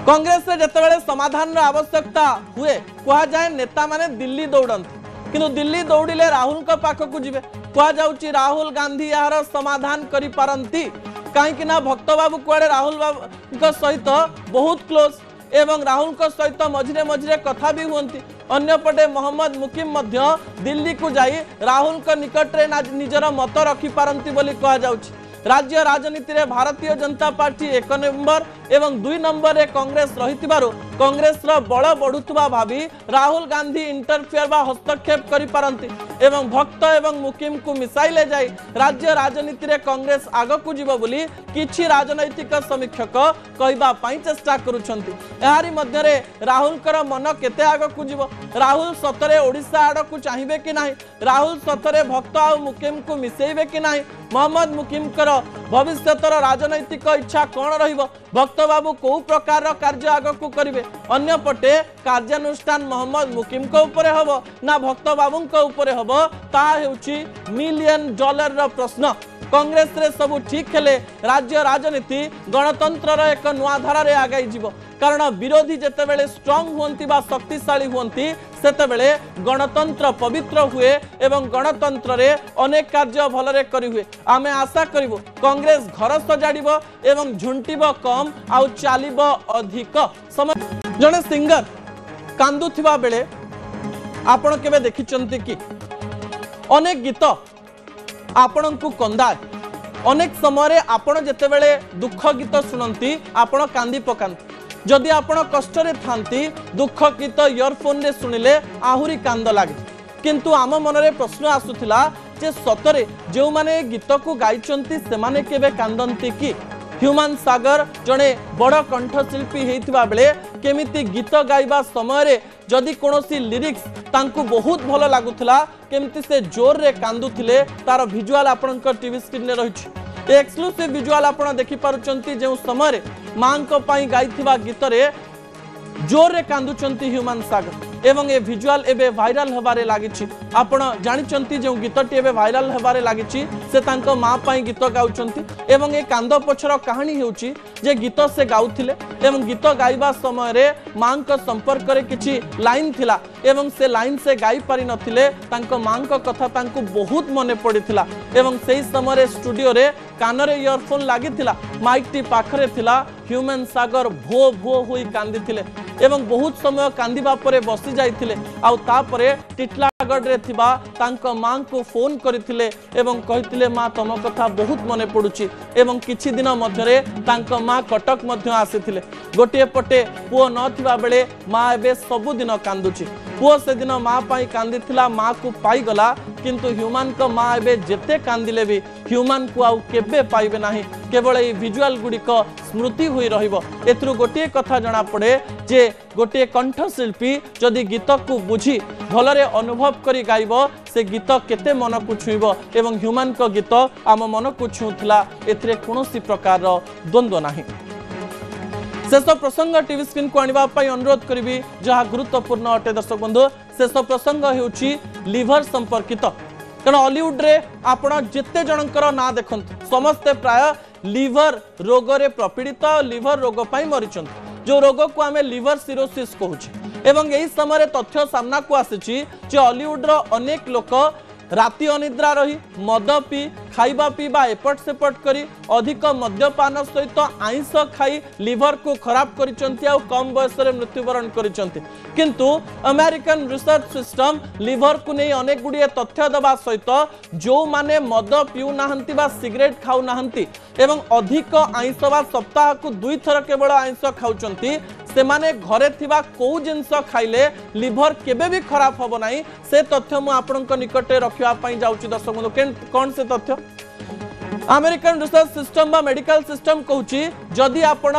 कांग्रेस रे जतबेले समाधान आवश्यकता हुए कह जाए नेता माने दिल्ली दौड़ती किंतु दिल्ली दौड़िले राहुल का पाखक जीवे कह जाउची राहुल गांधी यार समाधान करि पारंती कहीं ना भक्त बाबू कुआड़े राहुल बाबू सहित बहुत क्लोज एवं राहुल को सहित मझिरे मझिरे कथा भी हुंती अन्यपटे मोहम्मद मुकिम मध्य दिल्ली को जाई राहुल को निकट रे निजर मत रखि पारंती बोली कह जाउची राज्य राजनीति रे भारतीय जनता पार्टी 1 नंबर एवं 2 नंबर रे कांग्रेस रहितिबारु कांग्रेस रो बळ बढ़ुतबा भाबी राहुल गांधी इंटरफेयर बा हस्तक्षेप करि पारंती एवं भक्त एवं मुकिम को मिसाइले जाई राज्य राजनीति रे कांग्रेस आग को जीव बोली किछि राजनैतिक समीक्षक कहबा पई चेष्टा करूछंती एहारी मध्य रे राहुल कर मन केते आग को जीव राहुल सतरे ओडिसा आड़ को चाहिबे कि नाही राहुल सतरे भक्त आ मुकिम को मिसेइबे कि नाही मोहम्मद मुकिम कर भविष्यतर राजनैतिक इच्छा कौन रहिबो भक्त बाबू को प्रकार कार्य आग को करिवे अन्य पटे कार्यानुष्ठान मोहम्मद मुकिम को ऊपर हबो ना भक्त बाबू को ऊपर हबो ता हेउची $1 मिलियन रो प्रश्न कांग्रेस रे सब ठीक हेले राज्य राजनीति गणतंत्र रो एक नुआ धारा रे आगाई जीवो कारण विरोधी जेते बेले स्ट्रांग हुंती बा शक्तिशाली हुंती सेते बेले गणतंत्र पवित्र हुए एवं गणतंत्र रे अनेक कार्य भलरे करी हुए आमे आशा करिवो कांग्रेस घर सजाड़िबो एवं झुंटिबो कम आउ चालिबो अधिक समय जने सिंगर कांदुथिबा बेले आपण केबे देखिचंती कि अनेक गीत आपण को कंदाय अनेक समय आपण जेते बेले दुख गीत सुनंती आपण कांदी पकांती जदि आपण कष्ट रे थांती दुख गीत इयरफोन रे सुनिले आहुरी कांद लागे किंतु आम मनरे प्रश्न आसुथिला जे सतरे जो माने गीत को गाइचंती से माने केबे कांदंती कि ह्यूमन सागर जड़े बड़ कंठशिल्पी हेतिबा बेले केमिति गीत गाइबा समय रे जदि कोनोसी लिरिक्स तांकु बहुत भल लागुथिला केमिति से जोर रे कांदुथिले तार विजुअल आपनकर टीवी स्क्रीन रे रहिछि एक्सक्लूसिव विजुअल आपण देखि पारुचंती जे समय रे मांको पई गाइथिबा गीत रे जोर रे कांदुचंती ह्यूमन सागर एवं ए विजुअल एबे वायरल हबारे लागिछि आपण जानिचंती जे गीतटी एबे वायरल हबारे लागिछि से तांको मां पई गीत गाउचंती एवं ए कांद पछर कहानी हेउछि जे गीत से गाउथिले एवं गीत गाइबा समय रे मां को संपर्क रे किछि लाइन थिला एवं से लाइन से गाई पारि नथिले तांको मां को कथा तांको बहुत मने पड़िथिला एवं सेही समय रे स्टूडियो रे कान रे इयरफोन लागिथिला माइक टी पाखरे थिला ह्यूमन सागर भो भो होई कांदिथिले एवं बहुत समय कांदिबा परे बसी जाइथिले आउ तापरे टिटलागढ़ रे थिबा तांको मां को फोन करिथिले एवं कहिथिले मां तम कथा बहुत मने पडुची एवं किछि दिन मध्यरे तांको मां कटक मध्य आसीथिले गोटे पटे पुओ न थिबा बेले मां एबे सब दिन कांदुची पुओ से दिन मां पाई कांदिथिला मां को पाई गला किंतु ह्यूमन को मां एबे जेते कांदिले भी ह्यूमन को आउ केबे पाइबे नाही केवल ए विजुअल गुडी को स्मृति होई रहिबो एथरु गोटे कथा जणा पड़े जे गोटे कंठशिल्पी जदि गीत को बुझी भलरे अनुभव करी गाइबो से गीत केते मन को छुइबो एवं ह्यूमन को गीत आम मन को छुउथला एथरे कोनोसी प्रकार द्वंद्व नाही शेष प्रसंग टीवी स्क्रीन को आनिबा पई अनुरोध करिवि जहा गुरुत्वपूर्ण अटे दर्शक बंधु शेष प्रसंग हेउची लिवर संपर्कित कारण हॉलीवुड रे आपण जेते जनकर ना देखंत समस्ते प्राय लिवर रोग रे प्रपीड़ित लिवर रोग पई मरिचंत जो रोग को आमे लिवर सिरोसिस कहूचे एवं यही समय तथ्य सामना को आसीची जे हॉलीवुड रो अनेक लोक राति अनिद्रा रही मद पी खाइबा पीबा एपट सेपट करी अधिक मद्यपान सहित आइंस खाई लिवर को खराब करिचंती आ कम बयस रे मृत्युवरण करिचंती किंतु अमेरिकन रिसर्च सिस्टम लिवर को नहीं अनेक गुड़िए तथ्य दबा सहित जो माने मद पीउ नाहंती बा सिगरेट खाउ नाहंती एवं अधिक आइंस बा सप्ताह को 2 थर केवल आइंस खाउचंती से माने घरे थिबा को जिंस खाइले लिवर केबे भी खराब होबो नाही से तथ्य मु आपनक निकटे रखिया पई जाउची दर्शक बंधु कोन से तथ्य अमेरिकन रिसर्च सिस्टम बा मेडिकल सिस्टम कहूची जदि आपण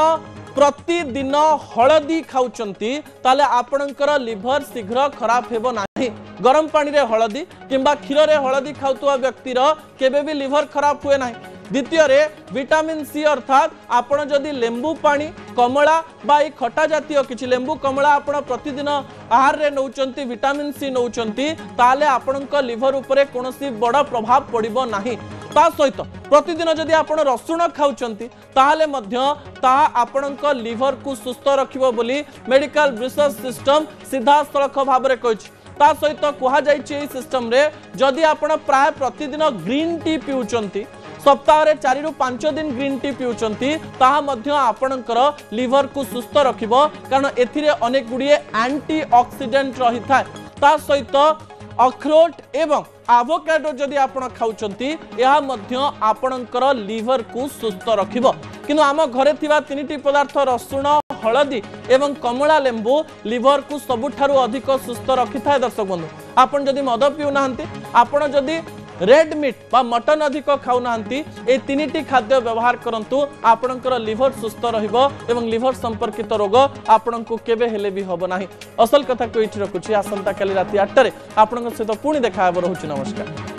प्रतिदिन हळदी खाउचंती ताले आपणकर लिवर शीघ्र खराब हेबो नाही गरम पानी रे हळदी किंबा क्षीर रे हळदी खाउतवा व्यक्तिर केबे भी लिवर खराब हुए नाही द्वितीय रे विटामिन सी अर्थात आपण जदि लेंबू पानी कमला बा खटा जातीय किछि लेंबू कमला आपण प्रतिदिन आहार रे नउचंती विटामिन सी नउचंती ताले आपणक लिवर उपरे कोनोसी बड़ प्रभाव पड़िबो नाही ता सहित प्रतिदिन जदि आपण रसुण खाउचंती ताहाले मध्य ताहा आपणक लिवर को सुस्थ रखिबो बोली मेडिकल रिसर्च सिस्टम सीधा सड़क भाव में कहिछि। ता सहित कहा जाइछि सिस्टम रे जदि आपण प्राय प्रतिदिन ग्रीन टी पिउचंती सप्ताह रे 4 रु 5 दिन ग्रीन टी पिउचंती ताहा मध्य आपणकर लिवर को सुस्थ रखिबो कारण एथिरे अनेक गुडिये एंटीऑक्सीडेंट रही थाए। ता सहित अखरोट एवं आभोकाडो जदि आपण खाउचंती यह मध्य आपणकर लिवर को सुस्थ रखिबो। किंतु आम घरे थिबा तीनिटी पदार्थ रसुण हलदी एवं कमला लेंबू लिवर को सबुठारु अधिक सुस्थ रखि थाए। दर्शक बंधु आपण जदि मद पिउ नाहंती आपण जदि रेड मीट बा मटन अधिक खाऊ नाहंती ए तीनिटी खाद्य व्यवहार करंतु आपणकर लिवर सुस्थ रहिबो एवं लिवर संपर्कित रोग आपणको केबे हेले भी होबो नाही। असल कथा को इठी रखुची आसंता काली राति 8 रे आपणक सहित पुणी देखा हेबो। रहुची नमस्कार।